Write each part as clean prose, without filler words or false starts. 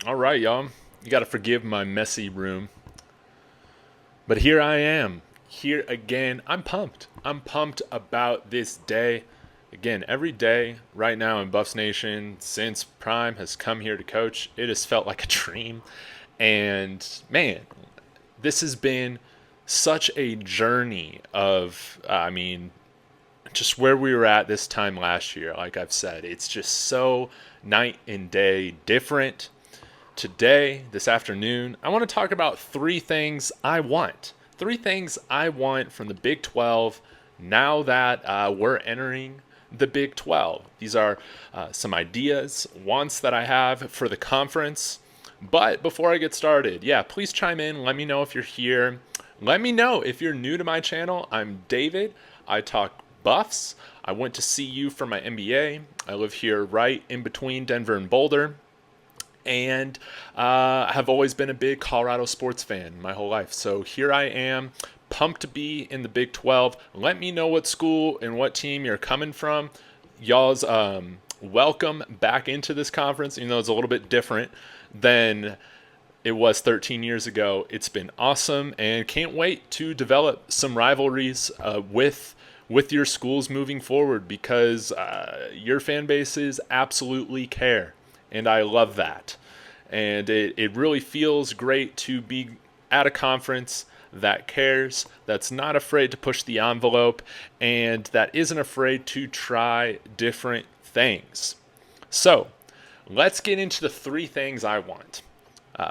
All right, y'all. You got to forgive my messy room. But here I am, here again. I'm pumped. I'm pumped about this day. Again, every day right now in Buffs Nation, since Prime has come here to coach, it has felt like a dream. And man, this has been such a journey of, just where we were at this time last year. Like I've said, it's just so night and day different. Today, this afternoon, I want to talk about three things I want. Three things I want from the Big 12 now that we're entering the Big 12. These are some ideas, wants that I have for the conference. But before I get started, please chime in. Let me know if you're here. Let me know if you're new to my channel. I'm David. I talk Buffs. I went to CU for my MBA. I live here right in between Denver and Boulder. And have always been a big Colorado sports fan my whole life. So here I am, pumped to be in the Big 12. Let me know what school and what team you're coming from. Y'all's welcome back into this conference, even though it's a little bit different than it was 13 years ago. It's been awesome, and can't wait to develop some rivalries with your schools moving forward, because your fan bases absolutely care. And I love that. And it really feels great to be at a conference that cares, that's not afraid to push the envelope, and that isn't afraid to try different things. So let's get into the three things I want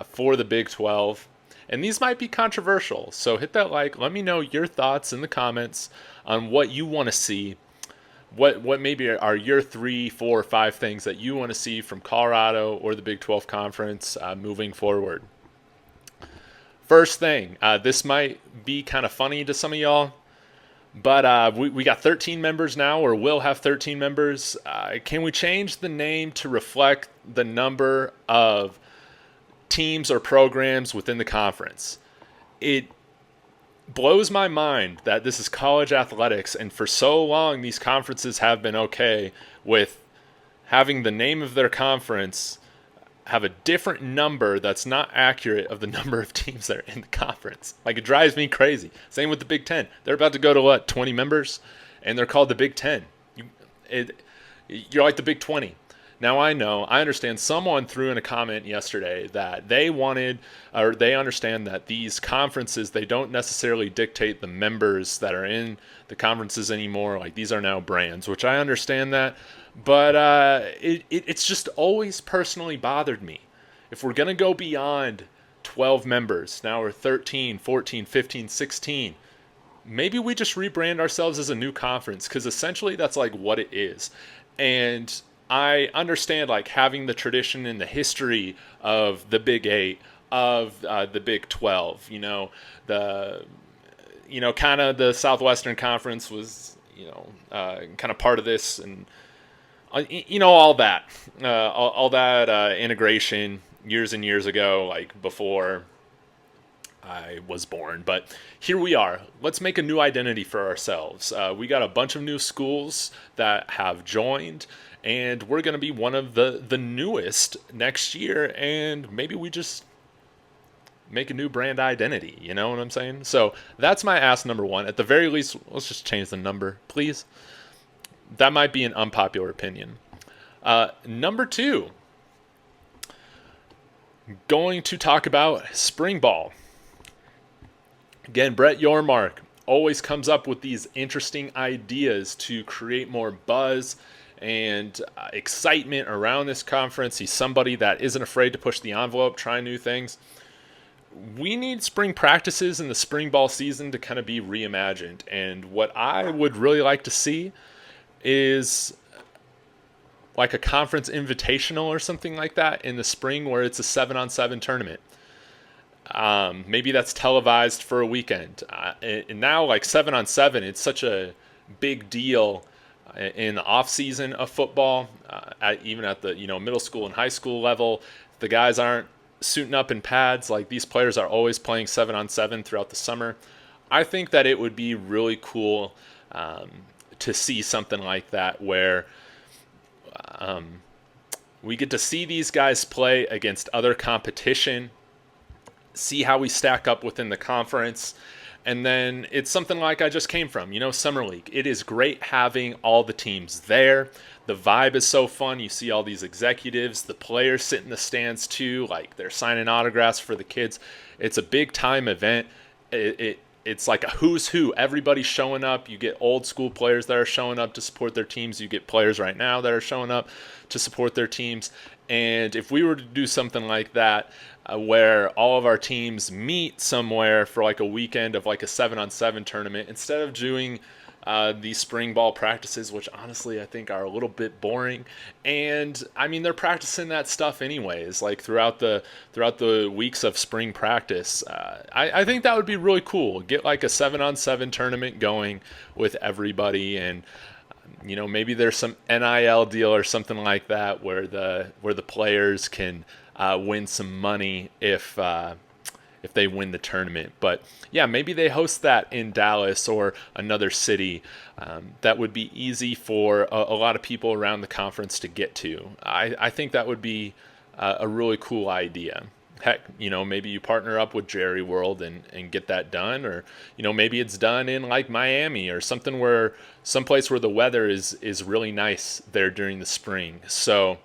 for the Big 12. And these might be controversial, so hit that like. Let me know your thoughts in the comments on what you want to see. What maybe are your 3, 4, 5 things that you want to see from Colorado or the Big 12 Conference moving forward? First thing, this might be kind of funny to some of y'all, but we got 13 members now, or will have 13 members. Can we change the name to reflect the number of teams or programs within the conference? It blows my mind that this is college athletics, and for so long these conferences have been okay with having the name of their conference have a different number that's not accurate of the number of teams that are in the conference. Like, it drives me crazy. Same with the Big Ten. They're about to go to 20 members, and they're called the Big Ten. You're like the Big 20. Now, I understand someone threw in a comment yesterday that they understand that these conferences, they don't necessarily dictate the members that are in the conferences anymore. Like, these are now brands, which I understand that. But it's just always personally bothered me. If we're going to go beyond 12 members, now we're 13, 14, 15, 16, maybe we just rebrand ourselves as a new conference, because essentially that's like what it is. And I understand like having the tradition and the history of the Big 8, of the Big 12. Kind of the Southwestern Conference was kind of part of this, and all that integration years and years ago, like before I was born. But here we are. Let's make a new identity for ourselves. We got a bunch of new schools that have joined, and we're going to be one of the newest next year, and maybe we just make a new brand identity. You know what I'm saying? So that's my ask number one. At the very least, let's just change the number, please. That might be an unpopular opinion. Number two, going to talk about spring ball. Again, Brett Yormark always comes up with these interesting ideas to create more buzz and excitement around this conference. He's somebody that isn't afraid to push the envelope, try new things. We need spring practices in the spring ball season to kind of be reimagined. And what I would really like to see is like a conference invitational or something like that in the spring, where it's a 7-on-7 tournament. Maybe that's televised for a weekend. And now, like 7-on-7, it's such a big deal in the off season of football, even at the middle school and high school level. The guys aren't suiting up in pads. Like, these players are always playing 7-on-7 throughout the summer. I think that it would be really cool to see something like that, where We get to see these guys play against other competition, see how we stack up within the conference. And then it's something like I just came from, Summer League. It is great having all the teams there. The vibe is so fun. You see all these executives, the players sit in the stands too, like they're signing autographs for the kids. It's a big time event. It's like a who's who. Everybody's showing up. You get old school players that are showing up to support their teams. You get players right now that are showing up to support their teams. And if we were to do something like that, where all of our teams meet somewhere for like a weekend of like a 7-on-7 tournament, instead of doing these spring ball practices, which honestly I think are a little bit boring. And I mean, they're practicing that stuff anyways, like throughout the weeks of spring practice. I think that would be really cool. Get like a 7-on-7 tournament going with everybody, and maybe there's some NIL deal or something like that where the players can win some money if they win the tournament. But yeah, maybe they host that in Dallas or another city. That would be easy for a lot of people around the conference to get to. I think that would be a really cool idea. Heck, maybe you partner up with Jerry World and get that done, or maybe it's done in like Miami or someplace where the weather is really nice there during the spring. So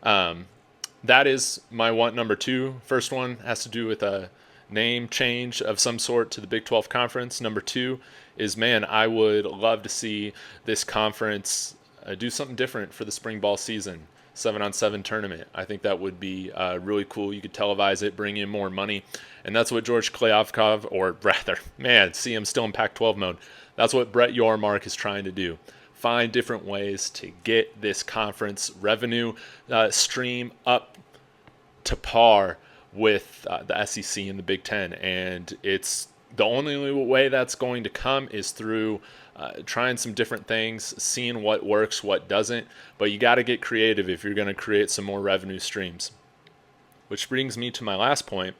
that is my want number 2. First one has to do with a name change of some sort to the Big 12 Conference. Number 2 is, man, I would love to see this conference do something different for the spring ball season. 7-on-7 tournament. I think that would be really cool. You could televise it, bring in more money. And that's what George Klyavkov, or rather, man, see him still in Pac-12 mode. That's what Brett Yormark is trying to do. Find different ways to get this conference revenue stream up to par with the SEC and the Big Ten. And it's the only way that's going to come is through trying some different things, seeing what works, what doesn't. But you got to get creative if you're going to create some more revenue streams. Which brings me to my last point.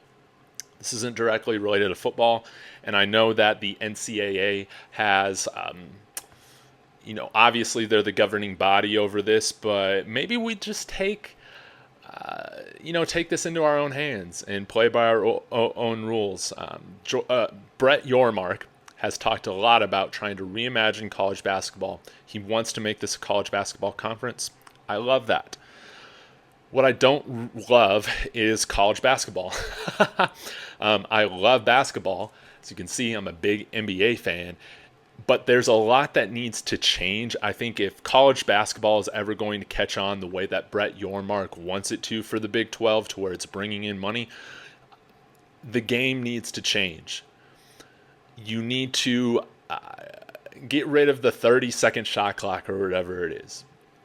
This isn't directly related to football, and I know that the NCAA has, obviously they're the governing body over this, but maybe we just take this into our own hands and play by our own rules. Brett Yormark has talked a lot about trying to reimagine college basketball. He wants to make this a college basketball conference. I love that. What I don't love is college basketball. I love basketball. As you can see, I'm a big NBA fan. But there's a lot that needs to change. I think if college basketball is ever going to catch on the way that Brett Yormark wants it to for the Big 12, to where it's bringing in money, the game needs to change. You need to get rid of the 30-second shot clock or whatever it is.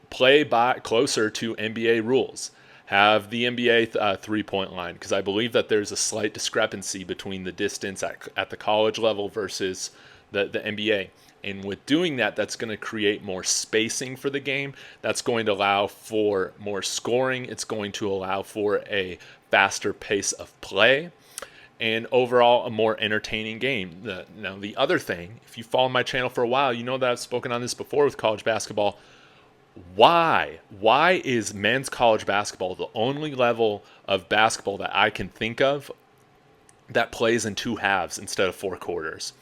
Play closer to NBA rules. Have the NBA three-point line, because I believe that there's a slight discrepancy between the distance at the college level versus the NBA. And with doing that, that's going to create more spacing for the game. That's going to allow for more scoring. It's going to allow for a faster pace of play, and overall a more entertaining game. Now, the other thing, if you follow my channel for a while, you know that I've spoken on this before with college basketball. Why is men's college basketball the only level of basketball that I can think of that plays in 2 halves instead of 4 quarters?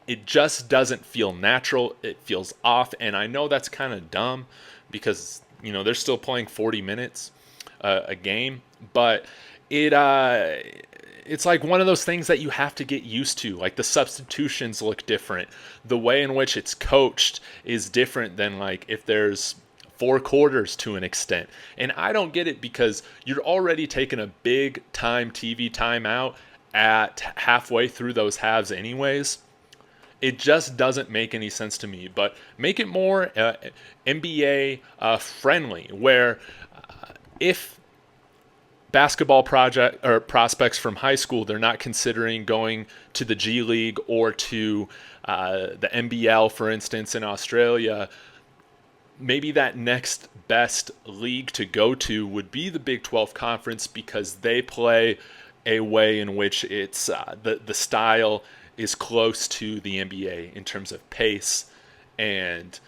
It just doesn't feel natural. It feels off, and I know that's kind of dumb because they're still playing 40 minutes a game, but it's like one of those things that you have to get used to. Like, the substitutions look different. The way in which it's coached is different than like if there's 4 quarters to an extent. And I don't get it, because you're already taking a big time TV timeout at halfway through those halves anyways. It just doesn't make any sense to me. But make it more NBA friendly, where if basketball prospects from high school, they're not considering going to the G League or to the NBL, for instance, in Australia, maybe that next best league to go to would be the Big 12 Conference, because they play a way in which it's the style is close to the NBA in terms of pace and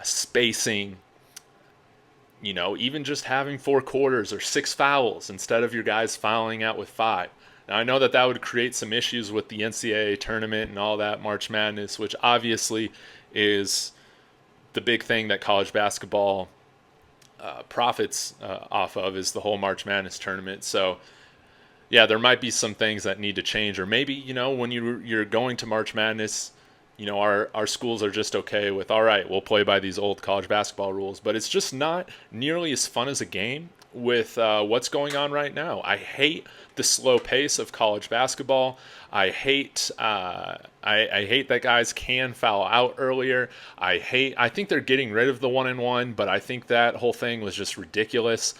spacing. even just having 4 quarters or 6 fouls instead of your guys fouling out with 5. Now, I know that that would create some issues with the NCAA tournament and all that March Madness, which obviously is the big thing that college basketball profits off of, is the whole March Madness tournament. So, yeah, there might be some things that need to change. Or maybe, when you're going to March Madness, our schools are just okay with, all right, we'll play by these old college basketball rules. But it's just not nearly as fun as a game with what's going on right now. I hate the slow pace of college basketball. I hate I hate that guys can foul out earlier. I think they're getting rid of the 1-and-1, but I think that whole thing was just ridiculous.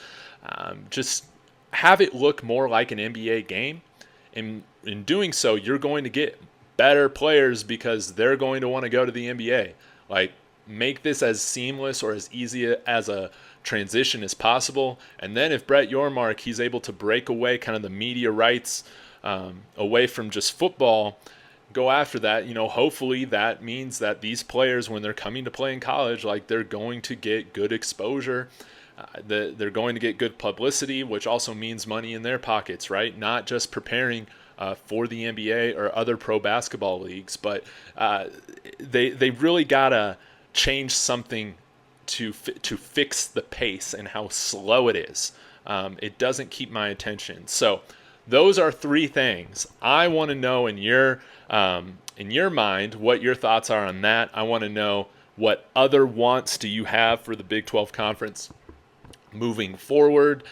Just have it look more like an NBA game. In doing so, you're going to get better players because they're going to want to go to the NBA. Like, make this as seamless or as easy as a transition as possible. And then if Brett Yormark, he's able to break away kind of the media rights away from just football, go after that, hopefully that means that these players, when they're coming to play in college, like, they're going to get good exposure. They're going to get good publicity, which also means money in their pockets, right? Not just preparing for the NBA or other pro basketball leagues, but they really gotta change something to fix the pace and how slow it is. It doesn't keep my attention. So those are 3 things I want to know in your mind, what your thoughts are on that. I want to know what other wants do you have for the Big 12 Conference moving forward.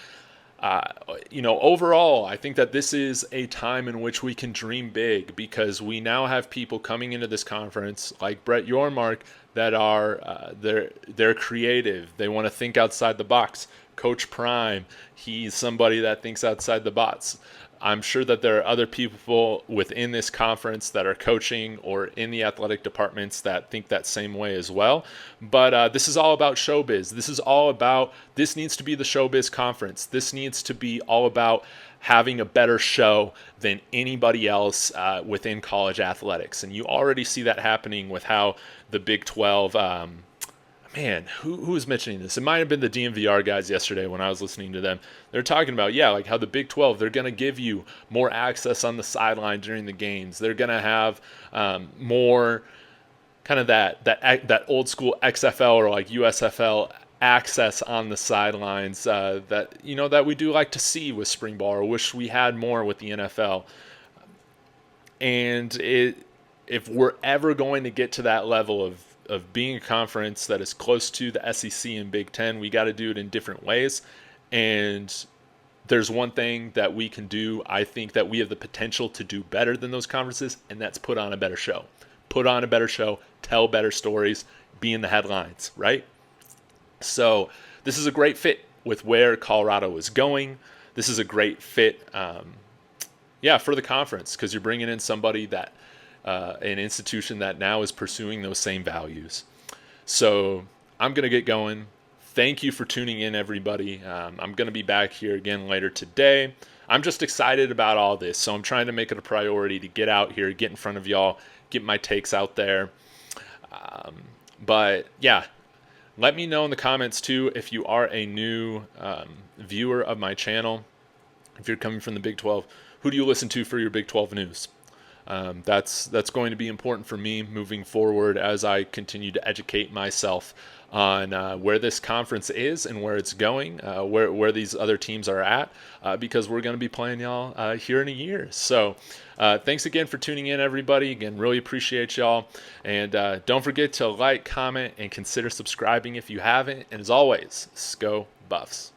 Overall, I think that this is a time in which we can dream big, because we now have people coming into this conference like Brett Yormark that are they're creative. They want to think outside the box. Coach Prime, he's somebody that thinks outside the box. I'm sure that there are other people within this conference that are coaching or in the athletic departments that think that same way as well. But this is all about showbiz. This needs to be the showbiz conference. This needs to be all about having a better show than anybody else within college athletics. And you already see that happening with how the Big 12, who was mentioning this? It might have been the DNVR guys yesterday when I was listening to them. They're talking about, like how the Big 12, they're going to give you more access on the sideline during the games. They're going to have more kind of that old school XFL or like USFL access on the sidelines that we do like to see with spring ball, or wish we had more with the NFL. And if we're ever going to get to that level of being a conference that is close to the SEC and Big Ten, we got to do it in different ways. And there's one thing that we can do, I think, that we have the potential to do better than those conferences, and that's put on a better show. Put on a better show, tell better stories, be in the headlines, right? So this is a great fit with where Colorado is going. This is a great fit, for the conference, because you're bringing in somebody that an institution that now is pursuing those same values. So I'm going to get going. Thank you for tuning in, everybody. I'm going to be back here again later today. I'm just excited about all this, so I'm trying to make it a priority to get out here, get in front of y'all, get my takes out there. But yeah, let me know in the comments too if you are a new viewer of my channel. If you're coming from the Big 12, who do you listen to for your Big 12 news? That's going to be important for me moving forward as I continue to educate myself on where this conference is and where it's going, where these other teams are at, because we're going to be playing y'all here in a year. So thanks again for tuning in, everybody. Again, really appreciate y'all. And don't forget to like, comment, and consider subscribing if you haven't. And as always, Go Buffs.